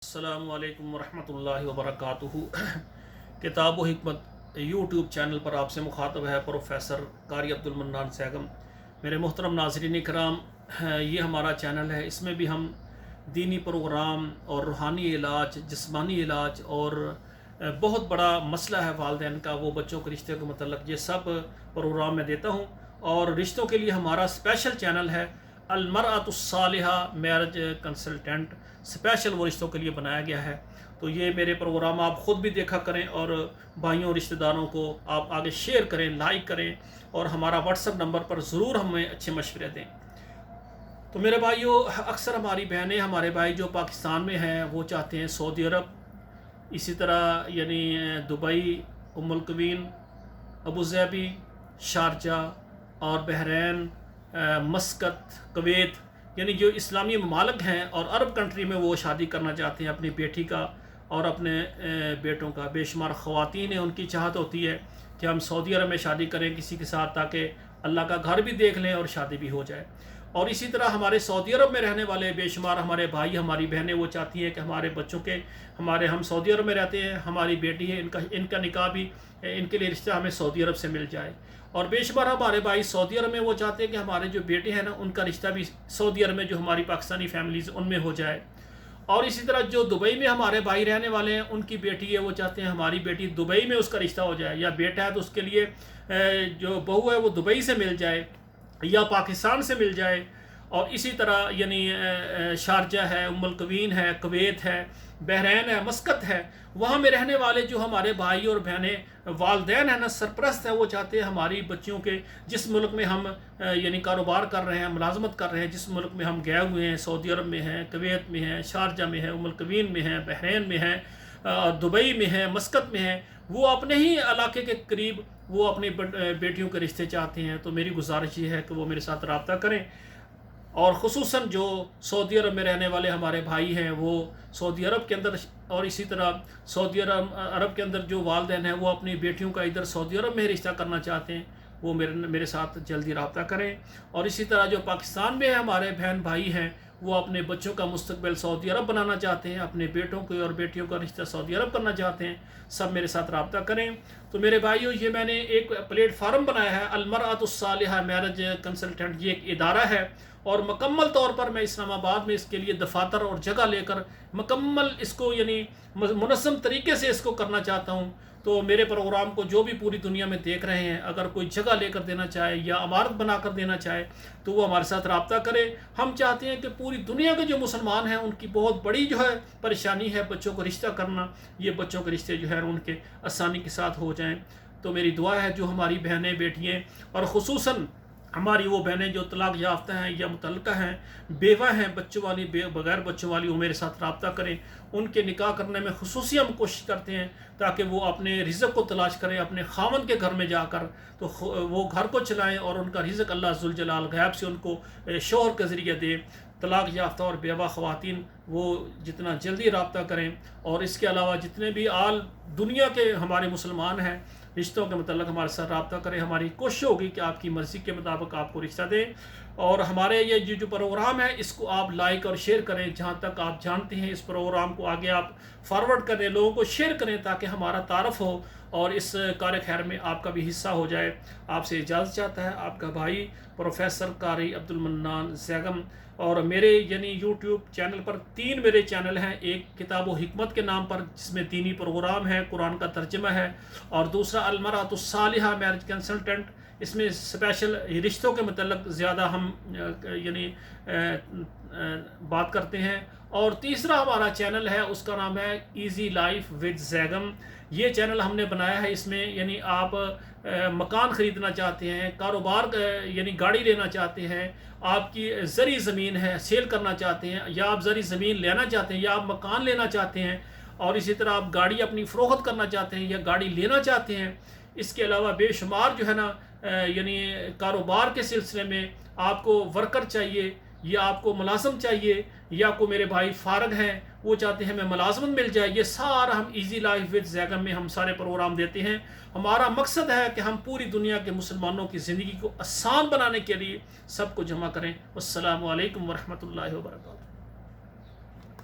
अस्सलामु अलैकुम वरहमतुल्लाहि वबरकातुहू। किताब व हिकमत यूट्यूब चैनल पर आपसे मुखातब है प्रोफेसर कारी अब्दुल मन्नान सैगम। मेरे मोहतरम नाज़रीन इकराम, ये हमारा चैनल है। इसमें भी हम दीनी प्रोग्राम और रूहानी इलाज, जिस्मानी इलाज और बहुत बड़ा मसला है वालिदैन का, वो बच्चों के रिश्ते के मतलब, ये सब प्रोग्राम मैं देता हूँ। और रिश्तों के लिए हमारा स्पेशल चैनल है अल-मरअतुस्सालिहा मैरिज कंसल्टेंट, स्पेशल वो रिश्तों के लिए बनाया गया है। तो ये मेरे प्रोग्राम आप ख़ुद भी देखा करें और भाइयों रिश्तेदारों को आप आगे शेयर करें, लाइक करें और हमारा व्हाट्सएप नंबर पर ज़रूर हमें अच्छे मशवरे दें। तो मेरे भाइयों, अक्सर हमारी बहनें, हमारे भाई जो पाकिस्तान में हैं, वो चाहते हैं सऊदी अरब, इसी तरह यानी दुबई, उम्मुल क्वीन, अबू ज़ैबी, शारजा और बहरैन, मस्कत, कुवैत, यानी जो इस्लामी ममालिक हैं और अरब कंट्री में वो शादी करना चाहते हैं अपनी बेटी का और अपने बेटों का। बेशुमार ख़वातीन हैं, उनकी चाहत होती है कि हम सऊदी अरब में शादी करें किसी के साथ, ताकि अल्लाह का घर भी देख लें और शादी भी हो जाए। और इसी तरह हमारे सऊदी अरब में रहने वाले बेशुमार हमारे भाई, हमारी बहनें, वो चाहती हैं कि हमारे बच्चों के, हम सऊदी अरब में रहते हैं, हमारी बेटी है, इनका निकाह भी, इनके लिए रिश्ता हमें सऊदी अरब से मिल जाए। और बेशुमार हमारे भाई सऊदी अरब में वो चाहते हैं कि हमारे जो बेटे हैं ना, उनका रिश्ता भी सऊदी अरब में जो हमारी पाकिस्तानी फैमिलीज़ उनमें हो जाए। और इसी तरह जो दुबई में हमारे भाई रहने वाले हैं, उनकी बेटी है, वो चाहते हैं हमारी बेटी दुबई में उसका रिश्ता हो जाए, या बेटा है तो उसके लिए जो बहू है वो दुबई से मिल जाए या पाकिस्तान से मिल जाए। और इसी तरह यानी शारजा है, उम्मुल क्वीन है, कुवैत है, बहरैन है, मस्कत है, वहाँ में रहने वाले जो हमारे भाई और बहनें वालिदैन हैं ना, सरपरस्त है, वो चाहते हैं हमारी बच्चियों के, जिस मुल्क में हम यानी कारोबार कर रहे हैं, मुलाजमत कर रहे हैं, जिस मुल्क में हम गए हुए हैं, सऊदी अरब में हैं, कुवैत में हैं, शारजा में है, उम्मुल क्वीन में हैं, बहरैन में हैं, दुबई में है, मस्कत में है, वो अपने ही इलाके के करीब वो अपनी बेटियों के रिश्ते चाहते हैं। तो मेरी गुजारिश ये है कि वो मेरे साथ रब्ता करें। और ख़ुसूसन जो सऊदी अरब में रहने वाले हमारे भाई हैं, वो सऊदी अरब के अंदर, और इसी तरह सऊदी अरब के अंदर जो वालिदैन हैं, वो अपनी बेटियों का इधर सऊदी अरब में रिश्ता करना चाहते हैं, वो मेरे साथ जल्दी रब्ता करें। और इसी तरह जो पाकिस्तान में हमारे बहन भाई हैं, वो अपने बच्चों का मुस्तकबिल सऊदी अरब बनाना चाहते हैं, अपने बेटों को और बेटियों का रिश्ता सऊदी अरब करना चाहते हैं, सब मेरे साथ रब्ता करें। तो मेरे भाइयों, ये मैंने एक प्लेटफार्म बनाया है अल-मरअतुस्सालिहा मैरिज कंसल्टेंट, ये एक इदारा है और मुकम्मल तौर पर मैं इस्लामाबाद में इसके लिए दफातर और जगह लेकर मुकम्मल इसको यानी मुनज़्ज़म तरीके से इसको करना चाहता हूँ। तो मेरे प्रोग्राम को जो भी पूरी दुनिया में देख रहे हैं, अगर कोई जगह लेकर देना चाहे या इमारत बना कर देना चाहे, तो वो हमारे साथ रब्ता करे। हम चाहते हैं कि पूरी दुनिया के जो मुसलमान हैं, उनकी बहुत बड़ी जो है परेशानी है बच्चों को रिश्ता करना, ये बच्चों के रिश्ते जो है उनके आसानी के साथ हो जाएं। तो मेरी दुआ है जो हमारी बहनें, बेटियाँ और ख़ुसूसन हमारी वो बहनें जो तलाक याफ्ता हैं या मुतल्लका हैं, बेवा हैं, बच्चों वाली, बगैर बच्चों वाली, वो मेरे साथ रब्ता करें। उनके निकाह करने में खुसूसी हम कोशिश करते हैं ताकि वो अपने रिज़्क़ को तलाश करें अपने खामन के घर में जाकर, तो वो घर को चलाएं और उनका रिज़्क़ अल्लाह ज़ुल जलाल गैब से उनको शोहर के ज़रिए दे। तलाक याफ्ता और बेवा ख़वातीन वो जितना जल्दी रब्ता करें। और इसके अलावा जितने भी आल दुनिया के हमारे मुसलमान हैं, रिश्तों के मतलब हमारे साथ रब्ता करें। हमारी कोशिश होगी कि आपकी मर्ज़ी के मुताबिक आपको रिश्ता दें। और हमारे ये जो प्रोग्राम है, इसको आप लाइक और शेयर करें, जहाँ तक आप जानते हैं इस प्रोग्राम को आगे आप फॉरवर्ड करें, लोगों को शेयर करें, ताकि हमारा तारफ़ हो और इस कार खैर में आपका भी हिस्सा हो जाए। आपसे इजाज़त चाहता है आपका भाई प्रोफेसर कारी अब्दुल मन्नान सैगम। और मेरे यानी यूट्यूब चैनल पर 3 मेरे चैनल हैं, एक किताब व हिकमत के नाम पर जिसमें दीनी प्रोग्राम है, कुरान का तर्जमा है, और दूसरा अल-मरअतुस्सालिहा मैरिज कंसल्टेंट, इसमें स्पेशल रिश्तों के मतलब ज़्यादा हम यानी बात करते हैं। और तीसरा हमारा चैनल है, उसका नाम है ईज़ी लाइफ विद ज़ैगम। ये चैनल हमने बनाया है, इसमें यानी आप मकान ख़रीदना चाहते हैं, कारोबार यानी गाड़ी लेना चाहते हैं, आपकी ज़री ज़मीन है सेल करना चाहते हैं, या आप ज़री ज़मीन लेना चाहते हैं, या आप मकान लेना चाहते हैं, और इसी तरह आप गाड़ी अपनी फ़रोख्त करना चाहते हैं या गाड़ी लेना चाहते हैं। इसके अलावा बेशुमार जो है ना यानी कारोबार के सिलसिले में आपको वर्कर चाहिए, या आपको मुलाज़म चाहिए, या को मेरे भाई फ़ारग हैं, वो चाहते हैं हमें मुलाज़मत मिल जाए, ये सारा हम ईज़ी लाइफ विद ज़ैगम में हम सारे प्रोग्राम देते हैं। हमारा मकसद है कि हम पूरी दुनिया के मुसलमानों की ज़िंदगी को आसान बनाने के लिए सबको जमा करें। अस्सलामु अलैकुम वरहमतुल्लाहि वबरकातुहू।